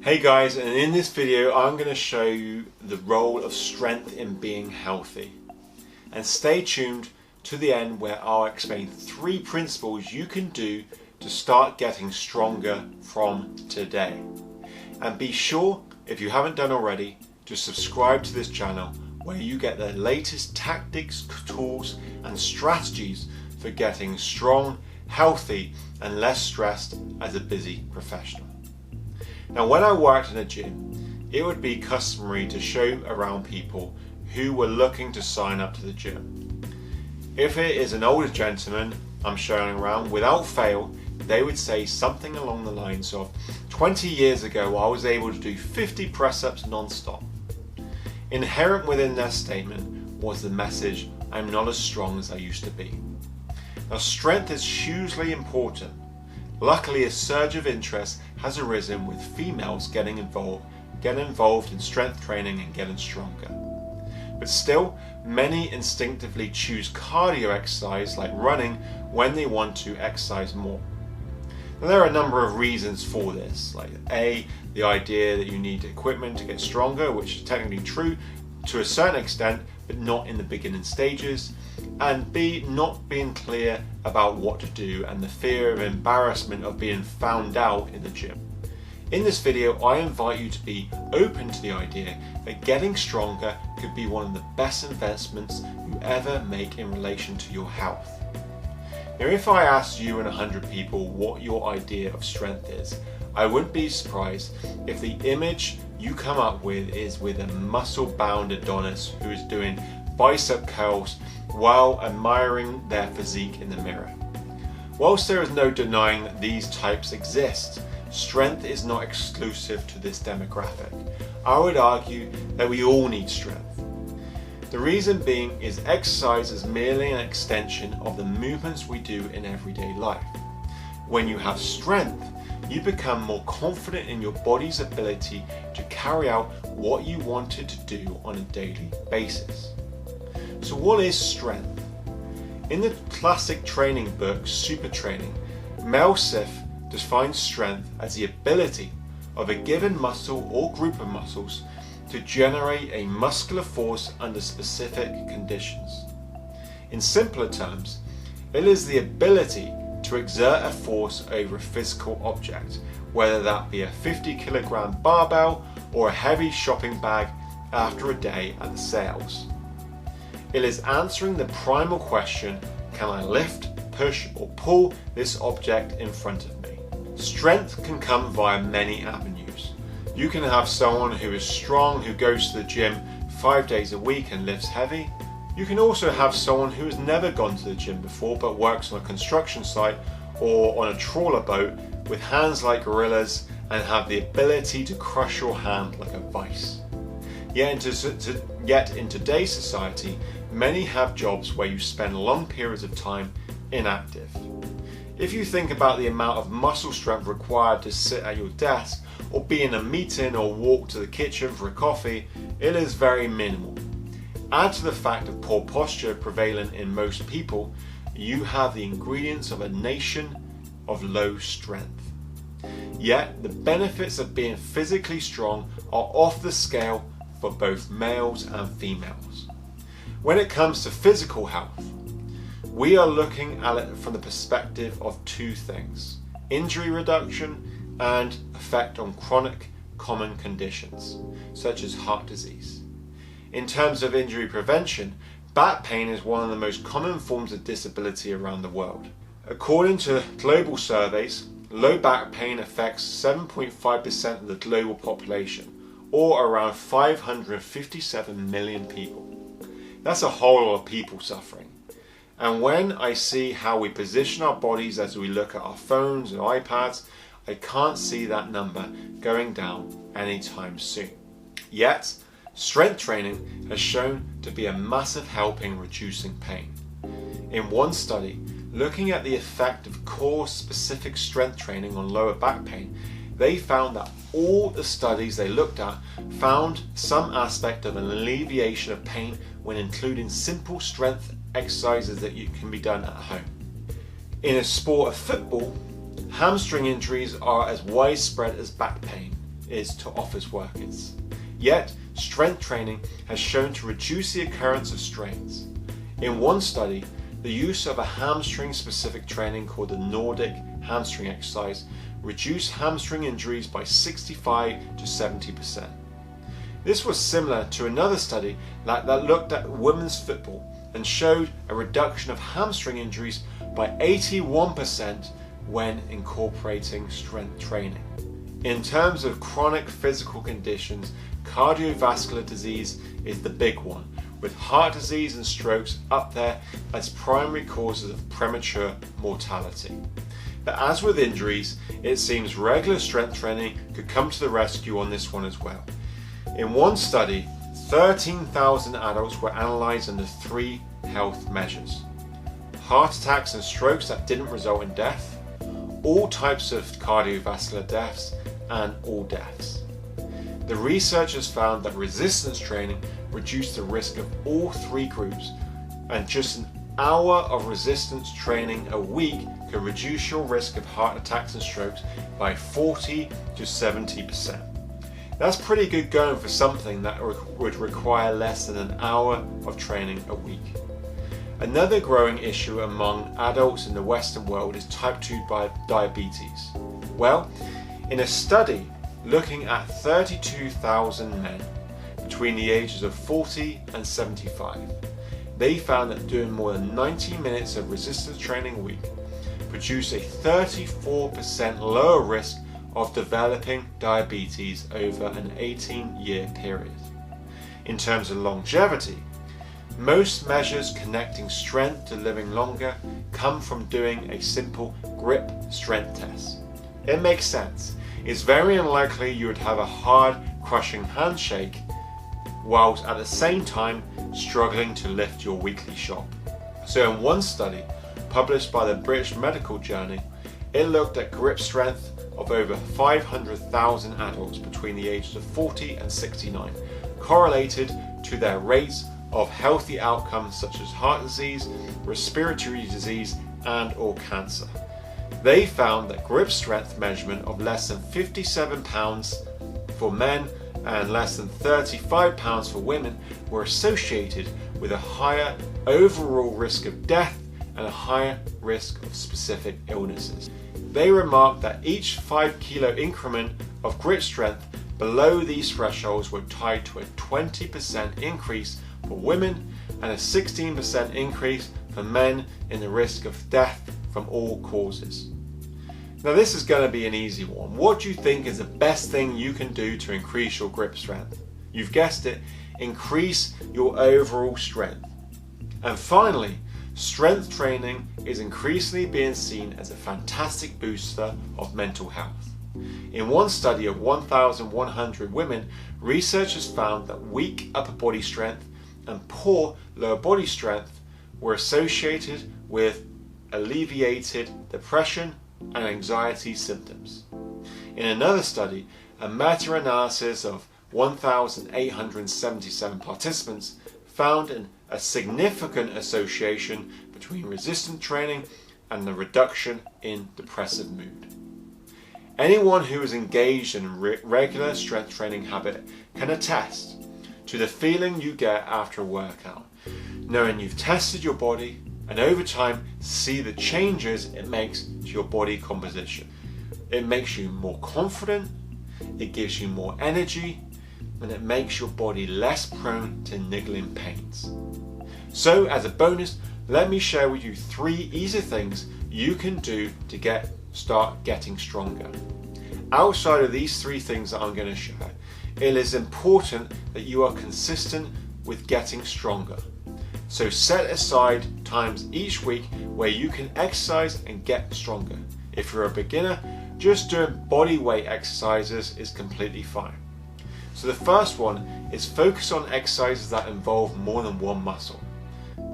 Hey guys, and in this video I'm going to show you the role of strength in being healthy. And stay tuned to the end where I'll explain 3 principles you can do to start getting stronger from today. And be sure, if you haven't done already, to subscribe to this channel where you get the latest tactics, tools and strategies for getting strong, healthy and less stressed as a busy professional. Now, when I worked in a gym, it would be customary to show around people who were looking to sign up to the gym. If it is an older gentleman I'm showing around, without fail, they would say something along the lines of, 20 years ago I was able to do 50 press-ups non-stop. Inherent within their statement was the message, I'm not as strong as I used to be. Now, strength is hugely important. Luckily, a surge of interest has arisen with females getting involved in strength training and getting stronger. But still, many instinctively choose cardio exercise like running when they want to exercise more. Now, there are a number of reasons for this, like A, the idea that you need equipment to get stronger, which is technically true to a certain extent, but not in the beginning stages, and B, not being clear about what to do and the fear of embarrassment of being found out in the gym. In this video, I invite you to be open to the idea that getting stronger could be one of the best investments you ever make in relation to your health. Now, if I asked you and 100 people what your idea of strength is, I wouldn't be surprised if the image you come up with is with a muscle-bound Adonis who is doing bicep curls while admiring their physique in the mirror. Whilst there is no denying that these types exist, strength is not exclusive to this demographic. I would argue that we all need strength. The reason being is exercise is merely an extension of the movements we do in everyday life. When you have strength, you become more confident in your body's ability to carry out what you want it to do on a daily basis. So what is strength? In the classic training book, Super Training, Mel Siff defines strength as the ability of a given muscle or group of muscles to generate a muscular force under specific conditions. In simpler terms, it is the ability to exert a force over a physical object, whether that be a 50-kilogram barbell or a heavy shopping bag after a day at the sales. It is answering the primal question, can I lift, push or pull this object in front of me? Strength can come via many avenues. You can have someone who is strong who goes to the gym 5 days a week and lifts heavy. You can also have someone who has never gone to the gym before but works on a construction site or on a trawler boat with hands like gorillas and have the ability to crush your hand like a vice. Yet in today's society, many have jobs where you spend long periods of time inactive. If you think about the amount of muscle strength required to sit at your desk or be in a meeting or walk to the kitchen for a coffee, it is very minimal. Add to the fact of poor posture prevalent in most people, you have the ingredients of a nation of low strength. Yet the benefits of being physically strong are off the scale for both males and females. When it comes to physical health, we are looking at it from the perspective of 2 things: injury reduction and effect on chronic common conditions, such as heart disease. In terms of injury prevention, back pain is one of the most common forms of disability around the world. According to global surveys, low back pain affects 7.5% of the global population, or around 557 million people. That's a whole lot of people suffering. And when I see how we position our bodies as we look at our phones and iPads, I can't see that number going down anytime soon. Yet, strength training has shown to be a massive help in reducing pain. In one study, looking at the effect of core-specific strength training on lower back pain, they found that all the studies they looked at found some aspect of an alleviation of pain when including simple strength exercises that can be done at home. In a sport of football, hamstring injuries are as widespread as back pain. is to office workers. Yet, strength training has shown to reduce the occurrence of strains. In one study, the use of a hamstring-specific training called the Nordic hamstring exercise reduced hamstring injuries by 65 to 70%. This was similar to another study that looked at women's football and showed a reduction of hamstring injuries by 81% when incorporating strength training. In terms of chronic physical conditions, cardiovascular disease is the big one, with heart disease and strokes up there as primary causes of premature mortality. But as with injuries, it seems regular strength training could come to the rescue on this one as well. In one study, 13,000 adults were analysed under 3 health measures: heart attacks and strokes that didn't result in death, all types of cardiovascular deaths, and all deaths. The researchers found that resistance training reduced the risk of all 3 groups, and just an hour of resistance training a week can reduce your risk of heart attacks and strokes by 40 to 70%. That's pretty good going for something that would require less than an hour of training a week. Another growing issue among adults in the Western world is type 2 diabetes. Well, in a study looking at 32,000 men between the ages of 40 and 75, they found that doing more than 90 minutes of resistance training a week produced a 34% lower risk of developing diabetes over an 18-year period. In terms of longevity, most measures connecting strength to living longer come from doing a simple grip strength test. It makes sense. It's very unlikely you would have a hard, crushing handshake whilst at the same time struggling to lift your weekly shop. So in one study published by the British Medical Journal, it looked at grip strength of over 500,000 adults between the ages of 40 and 69, correlated to their rates of healthy outcomes such as heart disease, respiratory disease, and or cancer. They found that grip strength measurement of less than 57 pounds for men and less than 35 pounds for women were associated with a higher overall risk of death and a higher risk of specific illnesses. They remarked that each 5 kilo increment of grip strength below these thresholds were tied to a 20% increase for women and a 16% increase for men in the risk of death from all causes. Now this is going to be an easy one. What do you think is the best thing you can do to increase your grip strength? You've guessed it, increase your overall strength. And finally, strength training is increasingly being seen as a fantastic booster of mental health. In one study of 1,100 women, researchers found that weak upper body strength and poor lower body strength were associated with alleviated depression and anxiety symptoms. In another study, a meta-analysis of 1,877 participants found a significant association between resistance training and the reduction in depressive mood. Anyone who is engaged in regular strength training habit can attest to the feeling you get after a workout, knowing you've tested your body and over time see the changes it makes to your body composition. It makes you more confident, it gives you more energy, and it makes your body less prone to niggling pains. So as a bonus, let me share with you 3 easy things you can do to start getting stronger. Outside of these 3 things that I'm going to share, it is important that you are consistent with getting stronger. So set aside times each week where you can exercise and get stronger. If you're a beginner, just doing body weight exercises is completely fine. So the first one is focus on exercises that involve more than one muscle.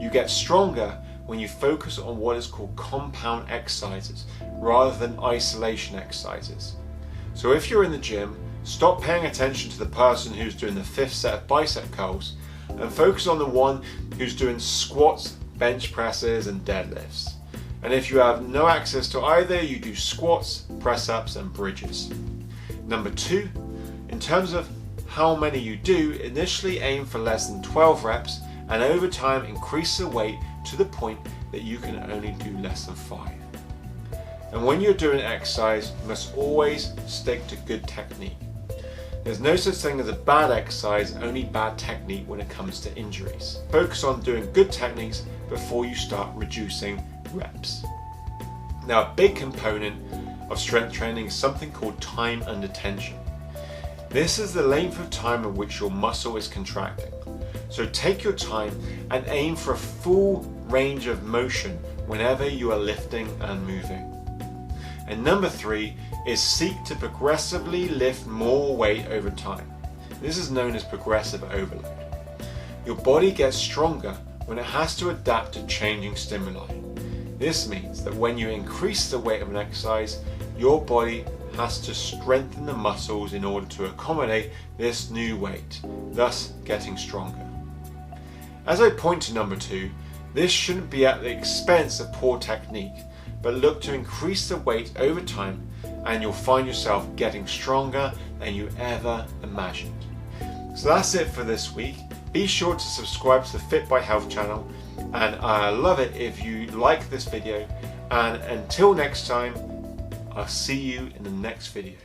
You get stronger when you focus on what is called compound exercises rather than isolation exercises. So if you're in the gym, stop paying attention to the person who's doing the 5th set of bicep curls and focus on the one who's doing squats, bench presses and deadlifts. And if you have no access to either, you do squats, press ups and bridges. Number 2, In terms of how many you do, initially aim for less than 12 reps and over time increase the weight to the point that you can only do less than 5. And when you're doing exercise, you must always stick to good technique. There's no such thing as a bad exercise, only bad technique when it comes to injuries. Focus on doing good techniques before you start reducing reps. Now, a big component of strength training is something called time under tension. This is the length of time in which your muscle is contracting. So take your time and aim for a full range of motion whenever you are lifting and moving. And number 3 is seek to progressively lift more weight over time. This is known as progressive overload. Your body gets stronger when it has to adapt to changing stimuli. This means that when you increase the weight of an exercise, your body has to strengthen the muscles in order to accommodate this new weight, thus getting stronger. As I point to number 2, this shouldn't be at the expense of poor technique, but look to increase the weight over time and you'll find yourself getting stronger than you ever imagined. So that's it for this week. Be sure to subscribe to the Fit by Health channel, and I love it if you like this video, and until next time, I'll see you in the next video.